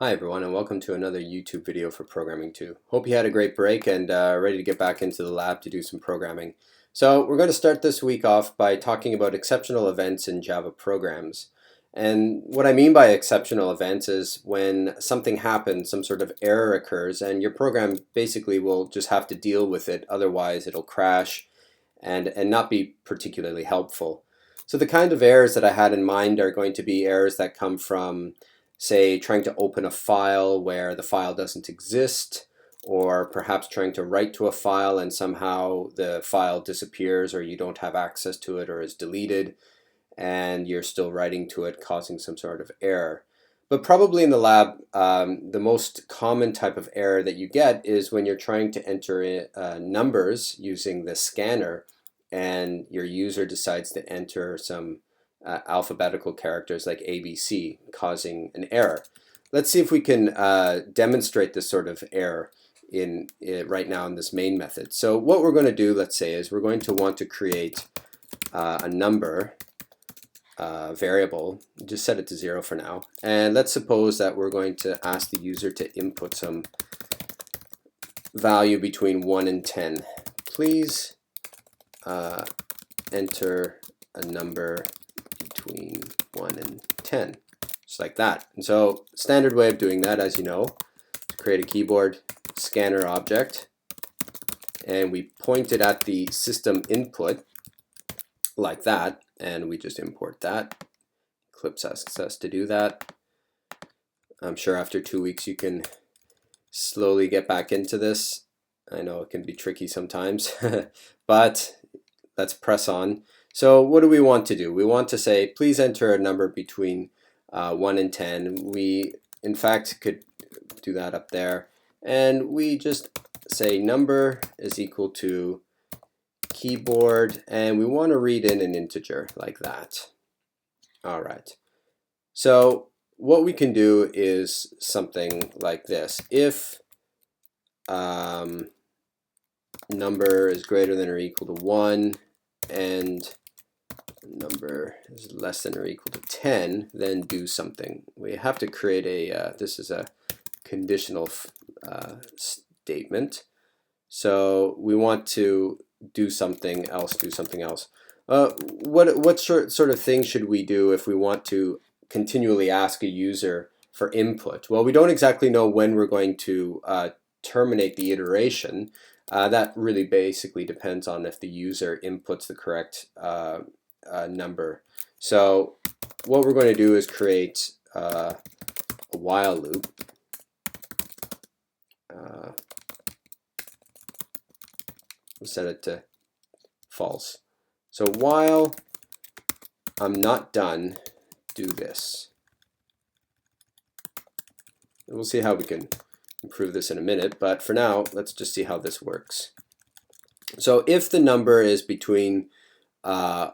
Hi everyone, and welcome to another YouTube video for Programming 2. Hope you had a great break and ready to get back into the lab to do some programming. So we're going to start this week off by talking about exceptional events in Java programs. And what I mean by exceptional events is when something happens, some sort of error occurs, and your program basically will just have to deal with it, otherwise it'll crash and not be particularly helpful. So the kind of errors that I had in mind are going to be errors that come from, say, trying to open a file where the file doesn't exist, or perhaps trying to write to a file and somehow the file disappears or you don't have access to it or is deleted and you're still writing to it, causing some sort of error. But probably in the lab, the most common type of error that you get is when you're trying to enter numbers using the scanner and your user decides to enter some alphabetical characters like ABC, causing an error. Let's see if we can demonstrate this sort of error right now in this main method. So what we're going to do, let's say, is we're going to want to create a number variable. Just set it to 0 for now. And let's suppose that we're going to ask the user to input some value between 1 and 10. Please enter a number between 1 and 10, just like that. And so standard way of doing that, as you know, to create a keyboard scanner object, and we point it at the system input like that, and we just import that. Eclipse asks us to do that. I'm sure after 2 weeks you can slowly get back into this. I know it can be tricky sometimes, but let's press on. So what do we want to do? We want to say, please enter a number between 1 and 10. We, in fact, could do that up there. And we just say number is equal to keyboard, and we want to read in an integer like that. All right. So what we can do is something like this. If number is greater than or equal to 1 and number is less than or equal to 10, then do something. We have to create a, this is a conditional statement. So we want to do something else, What sort of thing should we do if we want to continually ask a user for input? Well, we don't exactly know when we're going to terminate the iteration. That really basically depends on if the user inputs the correct number. So what we're going to do is create a while loop. We'll set it to false. So while I'm not done, do this. And we'll see how we can improve this in a minute, but for now, let's just see how this works. So if the number is between 1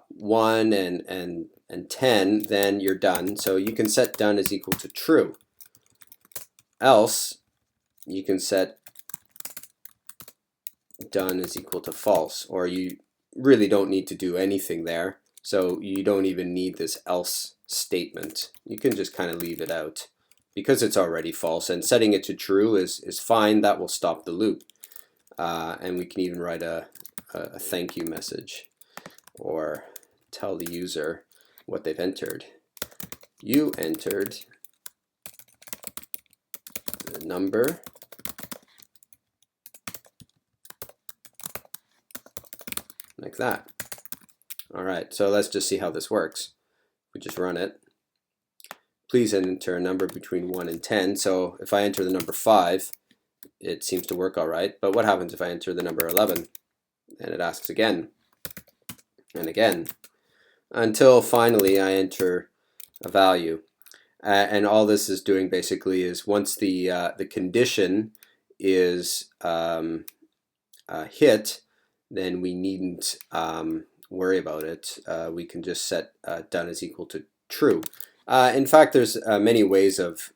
and 10, then you're done. So you can set done is equal to true. Else, you can set done is equal to false, or you really don't need to do anything there. So you don't even need this else statement. You can just kind of leave it out because it's already false, and setting it to true is fine. That will stop the loop. And we can even write a thank you message or tell the user what they've entered. You entered the number like that. All right, so let's just see how this works. We just run it. Please enter a number between 1 and 10. So if I enter the number 5, it seems to work all right. But what happens if I enter the number 11? And it asks again and again until finally I enter a value. And all this is doing basically is once the condition is hit, then we needn't worry about it. We can just set done is equal to true. In fact, there's many ways of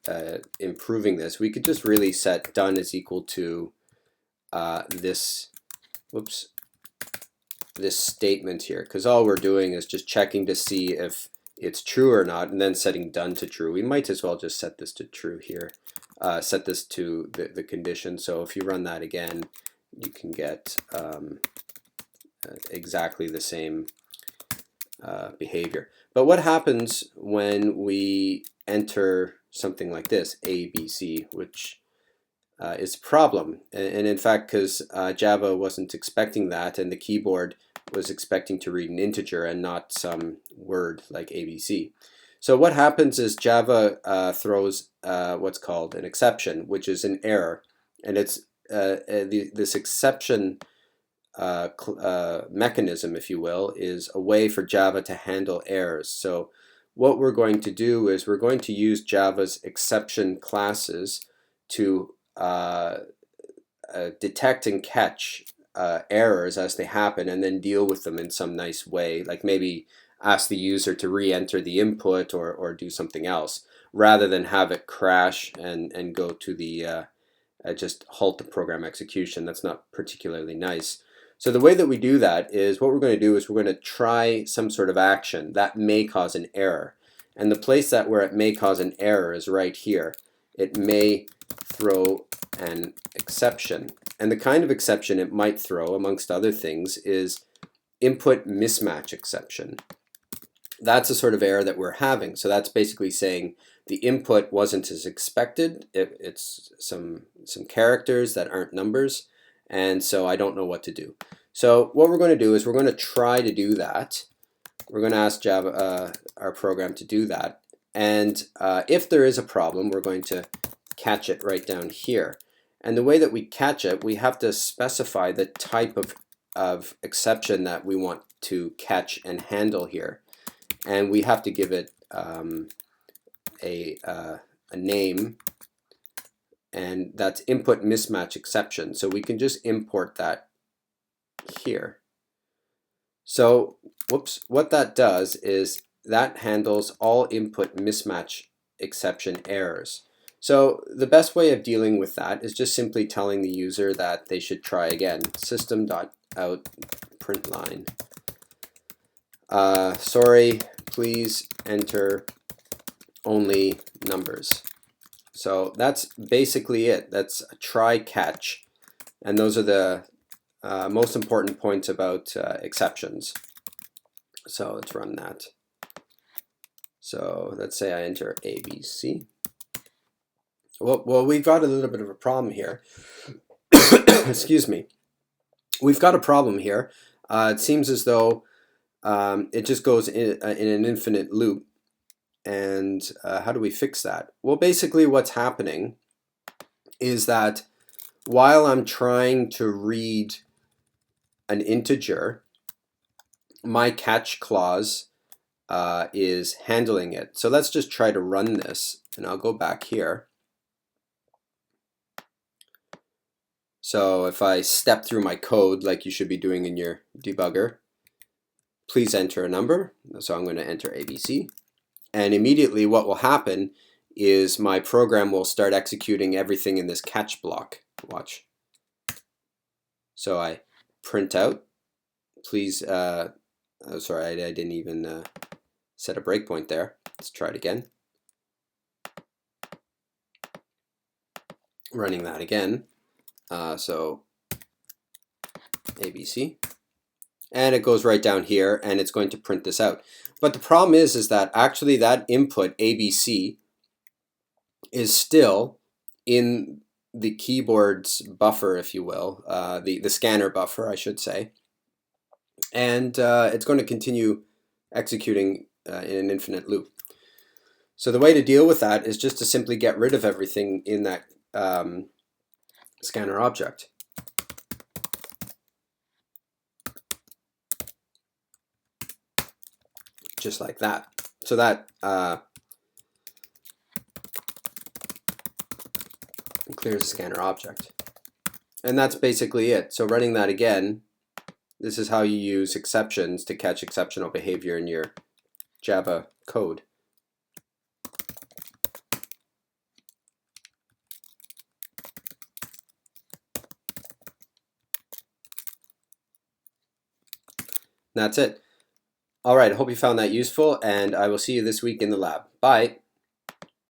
improving this. We could just really set done is equal to this statement here, because all we're doing is just checking to see if it's true or not, and then setting done to true. We might as well just set this to true here. set this to the condition. So if you run that again, you can get exactly the same behavior. But what happens when we enter something like this, ABC, which is a problem? And in fact, because Java wasn't expecting that, and the keyboard was expecting to read an integer and not some word like ABC. So what happens is Java throws what's called an exception, which is an error, and it's this exception mechanism, if you will, is a way for Java to handle errors. So what we're going to do is we're going to use Java's exception classes to detect and catch errors as they happen and then deal with them in some nice way, like maybe ask the user to re-enter the input or do something else, rather than have it crash and go to the just halt the program execution. That's not particularly nice. So the way that we do that is what we're going to do is we're going to try some sort of action that may cause an error. And the place that where it may cause an error is right here. It may throw an exception. And the kind of exception it might throw, amongst other things, is input mismatch exception. That's a sort of error that we're having. So that's basically saying the input wasn't as expected. It's some characters that aren't numbers, and so I don't know what to do. So what we're going to do is we're going to try to do that. We're going to ask Java, our program, to do that. And if there is a problem, we're going to catch it right down here. And the way that we catch it, we have to specify the type of exception that we want to catch and handle here. And we have to give it a name, and that's input mismatch exception. So we can just import that here. So whoops, what that does is that handles all input mismatch exception errors. So the best way of dealing with that is just simply telling the user that they should try again. System.out println. Sorry, please enter only numbers. So that's basically it. That's a try catch, and those are the most important points about exceptions. So let's run that. So let's say I enter ABC. Well, we've got a little bit of a problem here. Excuse me. We've got a problem here. It seems as though it just goes in an infinite loop. And how do we fix that? Well, basically what's happening is that while I'm trying to read an integer, my catch clause is handling it. So let's just try to run this, and I'll go back here. So if I step through my code like you should be doing in your debugger, please enter a number. So I'm going to enter ABC. And immediately what will happen is my program will start executing everything in this catch block. Watch. So I print out. Please, sorry, I didn't even set a breakpoint there. Let's try it again. Running that again. So ABC. And it goes right down here, and it's going to print this out. But the problem is that actually that input ABC is still in the keyboard's buffer, if you will, the scanner buffer, I should say. And it's going to continue executing in an infinite loop. So the way to deal with that is just to simply get rid of everything in that scanner object. Just like that. So that clears the scanner object. And that's basically it. So running that again, this is how you use exceptions to catch exceptional behavior in your Java code. That's it. All right, I hope you found that useful, and I will see you this week in the lab. Bye.